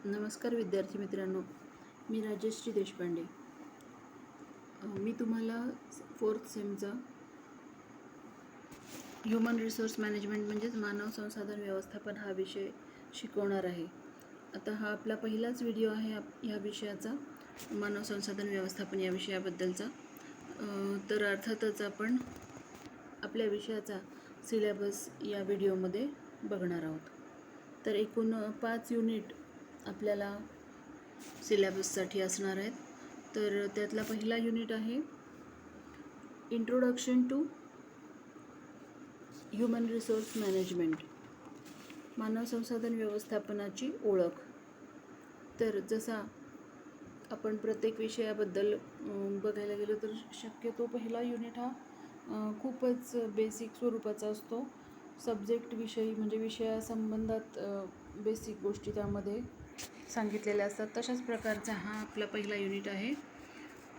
नमस्कार विद्यार्थी मित्रांनो, मी राजश्री देशपांडे. मी तुम्हाला 4th सेमचा ह्युमन रिसोर्स मॅनेजमेंट म्हणजेच मानव संसाधन व्यवस्थापन हा विषय शिकवणार आहे. आता हा आपला पहिलाच व्हिडिओ आहे ह्या विषयाचा, मानव संसाधन व्यवस्थापन या विषयाबद्दलचा. तर अर्थातच आपण आपल्या विषयाचा सिलेबस या व्हिडिओमध्ये बघणार आहोत. तर एकूण 5 युनिट आपल्याला सिलेबससाठी असणार आहेत. तर त्यातला पहिला युनिट आहे introduction to human resource management, मानव संसाधन व्यवस्थापनाची ओळख. तर जसा आपण प्रत्येक विषयाबद्दल बघायला गेलो तर शक्यतो पहिला युनिट हा खूपच बेसिक स्वरूपाचा असतो. सब्जेक्ट विषयी म्हणजे विषयासंबंधात बेसिक गोष्टी त्यामध्ये सांगितलेल्या असतात. तशाच प्रकारचा हा आपला पहिला युनिट आहे.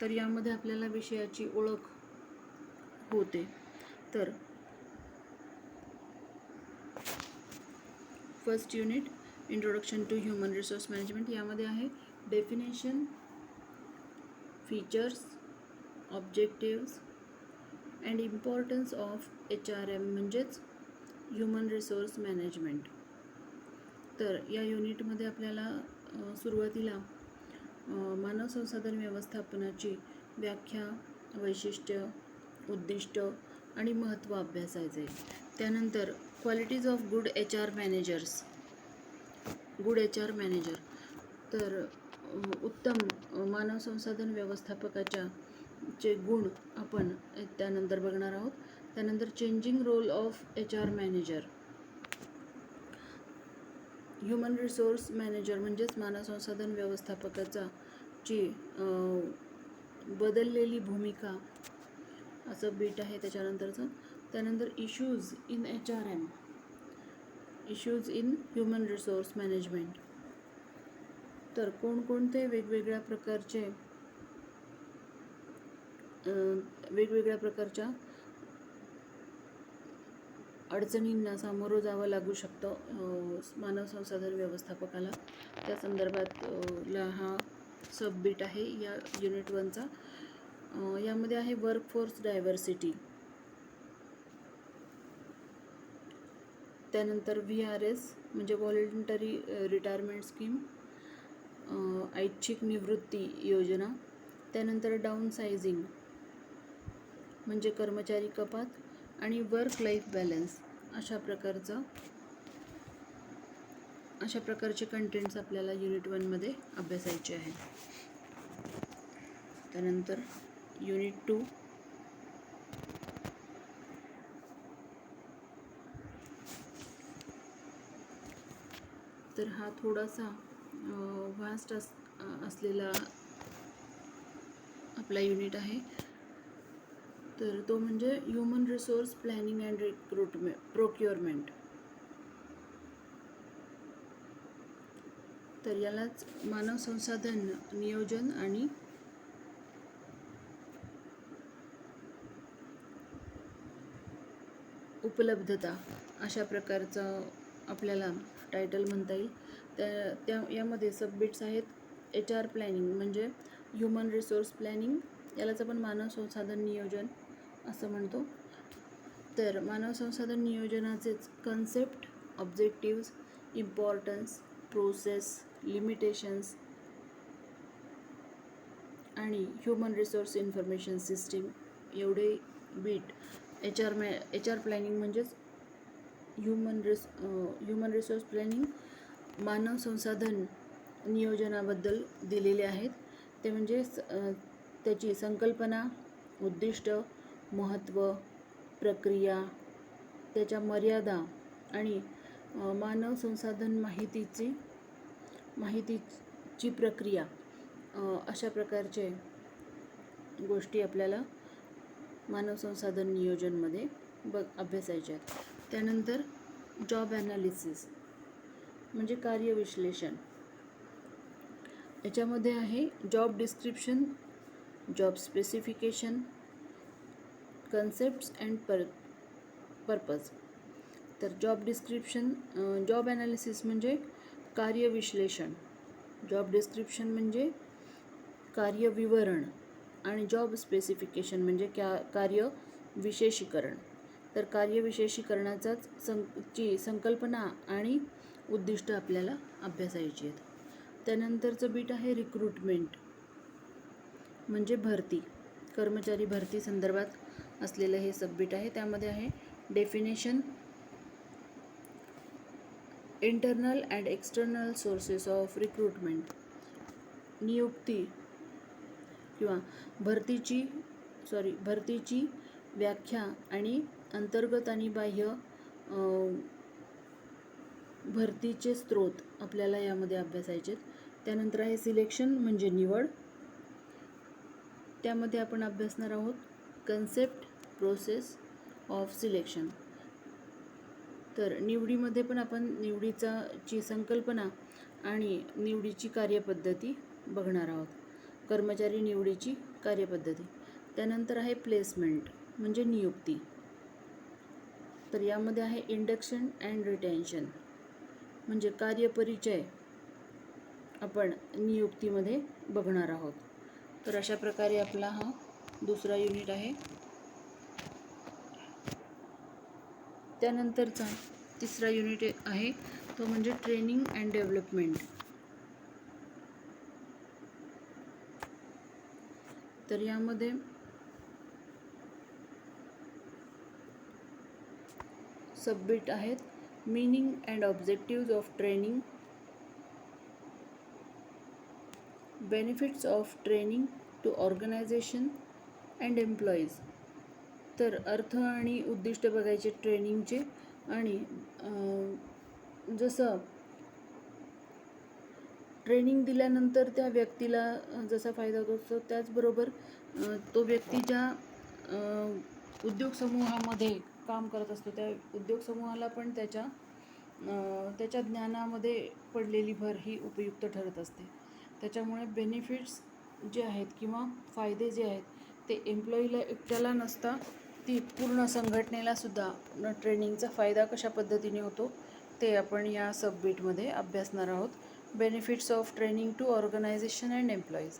तर यामध्ये आपल्याला विषयाची ओळख होते. तर first unit introduction to human resource management, यामध्ये आहे definition, features, objectives and importance of HRM म्हणजेच ह्युमन रिसोर्स मॅनेजमेंट. तर या युनिटमध्ये आपल्याला सुरुवातीला मानव संसाधन व्यवस्थापनाची व्याख्या, वैशिष्ट्य, उद्दिष्ट आणि महत्त्व अभ्यासायचे आहे. त्यानंतर qualities of good HR managers, good HR manager. तर उत्तम मानव संसाधन व्यवस्थापकाच्या चे गुण आपण त्यानंतर बघणार आहोत. त्यानंतर changing role of HR manager, human resource manager म्हणजेच मानव संसाधन व्यवस्थापकाचा ची बदललेली भूमिका असं बीट आहे त्याच्यानंतरचं. त्यानंतर issues in HRM, issues in human resource management. तर कोणकोणते वेगवेगळ्या प्रकारच्या अडचणींना सामोरं जावं लागू शकतं मानव संसाधन व्यवस्थापकाला, त्या संदर्भात हा सब बीट आहे या युनिट 1चा. यामध्ये आहे वर्कफोर्स डायव्हर्सिटी, त्यानंतर VRS म्हणजे व्हॉलेंटरी रिटायरमेंट स्कीम, ऐच्छिक निवृत्ती योजना. त्यानंतर डाऊन सायझिंग म्हणजे कर्मचारी कपात आणि वर्क लाईफ बॅलन्स. अशा प्रकारचे कंटेंट्स आपल्याला युनिट 1मध्ये अभ्यासायचे आहे. त्यानंतर युनिट 2, तर हा थोडासा व्हास्ट असलेला आपला युनिट आहे. तर तो म्हणजे human resource planning and procurement. तर यालाच मानव संसाधन नियोजन आणि उपलब्धता अशा प्रकारचं आपल्याला टायटल म्हणता येईल. यामध्ये सबबिट्स आहेत HR प्लॅनिंग म्हणजे ह्युमन रिसोर्स प्लॅनिंग, यालाच आपण मानव संसाधन नियोजन असं म्हणतो. तर मानव संसाधन नियोजनाचेच concept, objectives, importance, process, limitations आणि ह्युमन रिसोर्स इन्फॉर्मेशन सिस्टीम एवढे बीट HR प्लॅनिंग म्हणजेच ह्युमन रिसोर्स प्लॅनिंग मानव संसाधन नियोजनाबद्दल दिलेले आहेत. ते म्हणजे त्याची संकल्पना, उद्दिष्ट, महत्त्व, प्रक्रिया, त्याच्या मर्यादा आणि मानव संसाधन माहितीची प्रक्रिया, अशा प्रकारचे गोष्टी आपल्याला मानव संसाधन नियोजनमध्ये अभ्यासायच्या आहेत. त्यानंतर जॉब ॲनालिसिस म्हणजे कार्यविश्लेषण. याच्यामध्ये आहे job description, job specification, concepts and purpose. तर जॉब डिस्क्रिप्शन, जॉब ॲनालिसिस म्हणजे कार्यविश्लेषण. जॉब डिस्क्रिप्शन म्हणजे कार्य विवरण आणि जॉब स्पेसिफिकेशन म्हणजे कार्य विशेषीकरण. तर कार्य विशेषीकरणाचाच ची संकल्पना आणि उद्दिष्ट आपल्याला अभ्यासायची आहेत. त्यानंतरचं बीट आहे रिक्रुटमेंट म्हणजे भरती. कर्मचारी भरती संदर्भात असलेलं हे सबबीट आहे. त्यामध्ये आहे definition, internal and external sources of recruitment, नियुक्ती किंवा भरतीची व्याख्या आणि अंतर्गत आणि बाह्य भरतीचे स्रोत आपल्याला यामध्ये अभ्यासायचे. त्यानंतर आहे सिलेक्शन म्हणजे निवड. त्यामध्ये आपण अभ्यासणार आहोत कन्सेप्ट, प्रोसेस ऑफ सिलेक्शन. तर निवडीमध्ये पण आपण निवडीची संकल्पना आणि निवडीची कार्यपद्धती बघणार आहोत. कर्मचारी निवडीची कार्यपद्धती. त्यानंतर आहे प्लेसमेंट म्हणजे नियुक्ती. तर यामध्ये आहे इंडक्शन अँड रिटेन्शन म्हणजे कार्यपरिचय आपण नियुक्तीमध्ये बघणार आहोत. तर अशा प्रकारे आपला हा दुसरा युनिट आहे. त्यानंतरचा तिसरा युनिट आहे तो म्हणजे ट्रेनिंग अँड डेव्हलपमेंट. तर यामध्ये सबबिट आहेत meaning and objectives of training, benefits of training to organisation and employees. तर अर्थ आणि उद्दिष्ट बघायचे ट्रेनिंगचे. आणि जसं ट्रेनिंग दिल्यानंतर त्या व्यक्तीला जसा फायदा होतो असतो, त्याचबरोबर तो व्यक्ती ज्या उद्योग समूहामध्ये काम करत असतो त्या उद्योग समूहाला पण त्याच्या ज्ञानामध्ये पडलेली भर ही उपयुक्त ठरत असते. त्याच्यामुळे बेनिफिट्स जे आहेत किंवा फायदे जे आहेत ते एम्प्लॉईला एकट्याला नसता ती पूर्ण संघटनेला सुद्धा ट्रेनिंगचा फायदा कशा पद्धतीने होतो ते आपण या सबबिटमध्ये अभ्यासणार आहोत. Benefits of training to organisation and employees.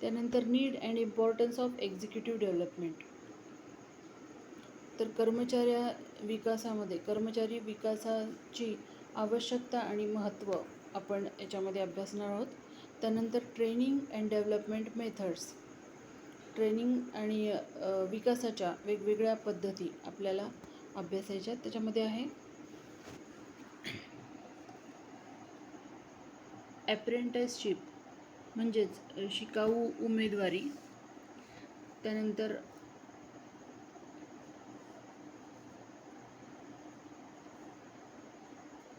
त्यानंतर need and importance of executive development. तर कर्मचारी विकासाची आवश्यकता आणि महत्त्व आपण याच्यामध्ये अभ्यासणार आहोत. त्यानंतर training and development methods. Training आणि विकासाच्या वेगवेगळ्या पद्धती आपल्याला अभ्यासायच्या. त्याच्यामध्ये आहे ॲप्रेंटिसशिप म्हणजेच शिकाऊ उमेदवारी. त्यानंतर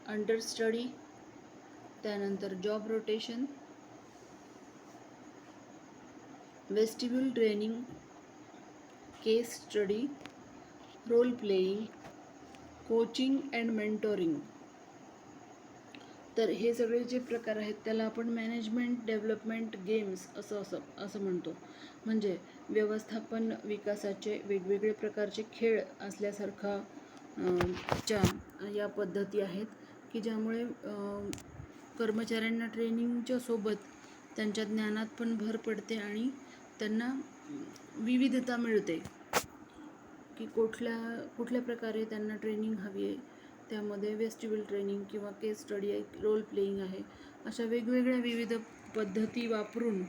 अंडरस्टडी. त्यानंतर job rotation, vestibule training, case study, role playing, coaching and mentoring. तर हे सगळे जे प्रकार आहेत त्याला आपण मॅनेजमेंट डेव्हलपमेंट गेम्स असं म्हणतो. म्हणजे व्यवस्थापन विकासाचे वेगवेगळे प्रकारचे खेळ असल्यासारखा या पद्धती आहेत की ज्यामुळे कर्मचाऱ्यांना ट्रेनिंगच्या सोबत त्यांच्या ज्ञानात पण भर पडते आणि त्यांना विविधता मिळते की कुठल्या प्रकारे त्यांना ट्रेनिंग हवी आहे. त्यामध्ये वेस्टिब्यूल ट्रेनिंग किंवा केस स्टडी आहे, रोल प्लेइंग आहे, अशा वेगवेगळ्या विविध पद्धती वापरून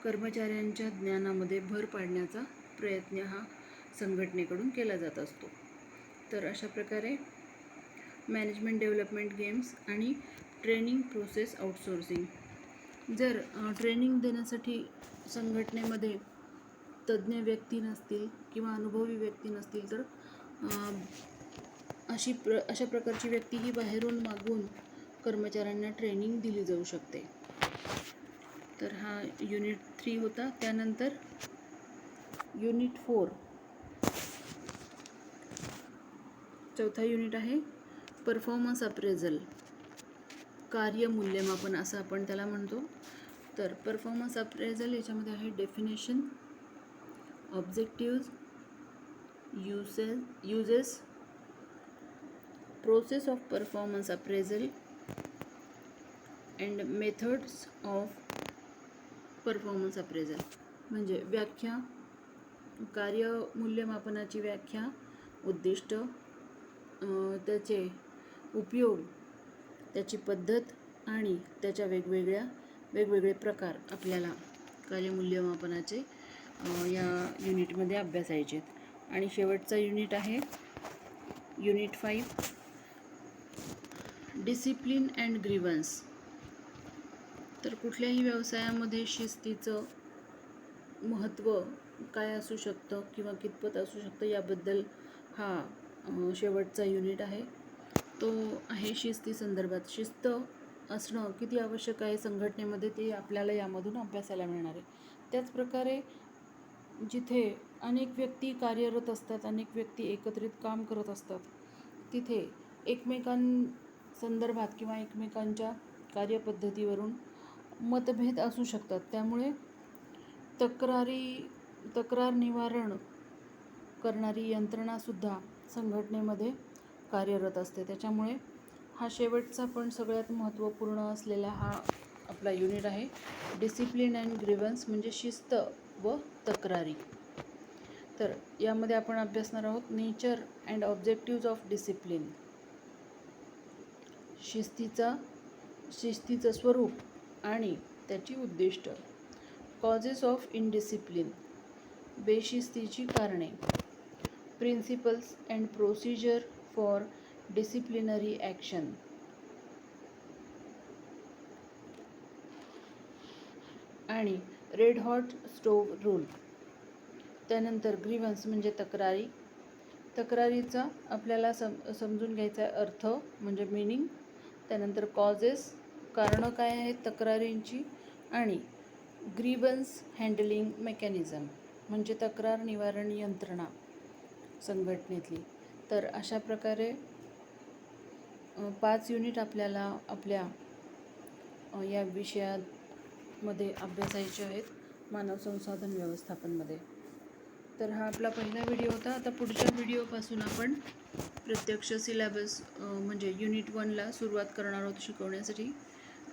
कर्मचाऱ्यांच्या ज्ञानामध्ये भर पाडण्याचा प्रयत्न हा संघटनेकडून केला जात असतो. तर अशा प्रकारे मॅनेजमेंट डेव्हलपमेंट गेम्स आणि ट्रेनिंग प्रोसेस आउटसोर्सिंग. जर ट्रेनिंग देण्यासाठी संघटनेमध्ये तज्ज्ञ व्यक्ती नसतील किंवा अनुभवी व्यक्ती नसतील तर अशा प्रकारची व्यक्ती ही बाहेरून मागून कर्मचाऱ्यांना ट्रेनिंग दिली जाऊ शकते. तर हा युनिट 3 होता. त्यानंतर युनिट 4 चौथा युनिट आहे परफॉर्मन्स अप्रेझल, कार्य मूल्यमापन असं आपण त्याला म्हणतो. तर परफॉर्मन्स अप्रेझल याच्यामध्ये आहे definition, objectives, uses, process of performance appraisal, and methods of performance appraisal, म्हणजे व्याख्या, कार्य मूल्यमापनाची व्याख्या, उद्दिष्ट, त्याचे उपयोग, त्याची पद्धत आणि त्याच्या वेगवेगळे प्रकार आपल्याला कार्यमूल्यमापनाचे या युनिटमध्ये अभ्यासायचे आहेत. आणि शेवटचा युनिट आहे युनिट 5, डिसिप्लिन अँड ग्रीव्हन्स. तर कुठल्याही व्यवसायामध्ये शिस्तीचं महत्त्व काय असू शकतं किंवा कितपत असू शकतं याबद्दल हा शेवटचा युनिट आहे. तो आहे शिस्ती संदर्भात. शिस्त असणं किती आवश्यक आहे संघटनेमध्ये ते आपल्याला यामधून अभ्यासायला मिळणार आहे. त्याचप्रकारे जिथे अनेक व्यक्ती कार्यरत असतात, अनेक व्यक्ती एकत्रित काम करत असतात, तिथे एकमेकांसंदर्भात किंवा एकमेकांच्या कार्यपद्धतीवरून मतभेद असू शकतात. त्यामुळे तक्रार निवारण करणारी यंत्रणासुद्धा संघटनेमध्ये कार्यरत असते. त्याच्यामुळे हा शेवटचा पण सगळ्यात महत्त्वपूर्ण असलेला हा आपला युनिट आहे, डिसिप्लिन अँड ग्रीव्हन्स, म्हणजे शिस्त व तक्रारी. तर यामध्ये आपण अभ्यासणार आहोत nature and objectives of discipline, शिस्तीचं स्वरूप आणि त्याची उद्दिष्ट, कॉजेस ऑफ इनडिसिप्लिन, बेशिस्तीची कारणे, principles and procedure for disciplinary action, आणि रेड हॉट स्टोव्ह रूल. त्यानंतर ग्रीव्हन्स म्हणजे तक्रारीचा आपल्याला समजून घ्यायचा अर्थ म्हणजे मीनिंग. त्यानंतर कॉजेस, कारणं काय आहेत तक्रारींची, आणि ग्रीव्हन्स हँडलिंग मेकॅनिझम म्हणजे तक्रार निवारण यंत्रणा संघटनेतली. तर अशा प्रकारे 5 युनिट आपल्याला आपल्या या विषयामध्ये अभ्यासायचे आहेत मानव संसाधन व्यवस्थापनमध्ये. तर हा आपला पहिला व्हिडिओ होता. आता पुढच्या व्हिडिओपासून आपण प्रत्यक्ष सिलेबस म्हणजे युनिट 1ला सुरुवात करणार आहोत शिकवण्यासाठी.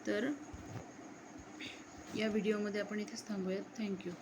तर या व्हिडिओमध्ये आपण इथेच थांबूयात. थँक्यू.